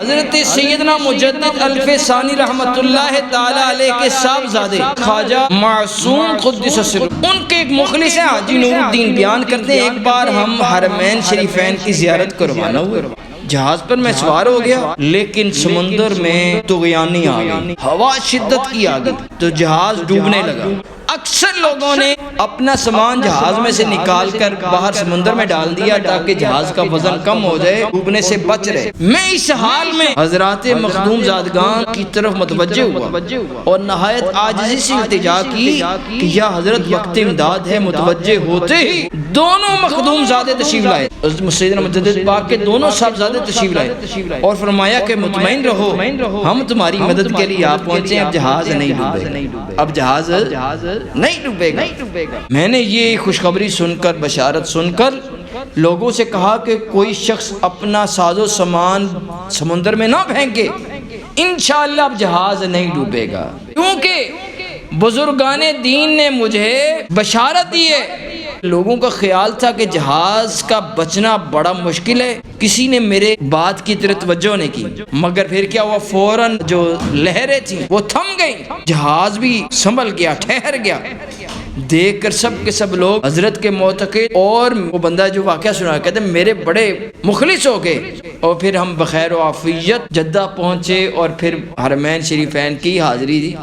حضرت سیدنا مجدد الف ثانی رحمت اللہ تعالی علیہ کے صاحبزادے خواجہ معصوم قدس سرہ، ان کے ایک مخلص ہیں حاجی نور الدین بیان کرتے ہیں، ایک بار ہم حرمین شریفین کی زیارت کو روانہ ہوئے، جہاز پر میں سوار ہو گیا لیکن سمندر میں طغیانی آ گئی، ہوا شدت کی آ گئی تو جہاز ڈوبنے لگا۔ اکثر لوگوں نے اپنا سامان جہاز میں سے نکال کر باہر سمندر میں ڈال دیا تاکہ جہاز کا وزن کم ہو جائے، ڈوبنے سے بچ رہے۔ میں اس حال میں حضرات مخدوم زادگان کی طرف متوجہ ہوا اور نہایت عاجزی سے التجا کی کہ یا حضرت وقت امداد ہے۔ متوجہ ہوتے ہی دونوں مخدوم زادے تشریف لائے، سیدنا مجدد پاک کے دونوں صاحبزادے تشریف لائے اور فرمایا کہ مطمئن رہو، ہم تمہاری مدد کے لیے آپ پہنچے، اب جہاز نہیں ڈوبے گا، اب جہاز نہیں ڈوبے گا۔ میں نے یہ خوشخبری سن کر، بشارت سن کر لوگوں سے کہا کہ کوئی شخص اپنا ساز و سامان سمندر میں نہ پھینکے، انشاءاللہ اب جہاز نہیں ڈوبے گا، کیونکہ بزرگان دین نے مجھے بشارت دی ہے۔ لوگوں کا خیال تھا کہ جہاز کا بچنا بڑا مشکل ہے، کسی نے میرے بات کی طرف توجہ نہیں کی، مگر پھر کیا ہوا، فوراً جو لہریں تھیں وہ تھم گئیں، جہاز بھی سنبھل گیا، ٹھہر گیا۔ دیکھ کر سب کے سب لوگ حضرت کے معتقد اور وہ بندہ جو واقعہ سنا کہتے ہیں میرے بڑے مخلص ہو گئے، اور پھر ہم بخیر و عافیت جدہ پہنچے اور پھر حرمین شریفین کی حاضری دی۔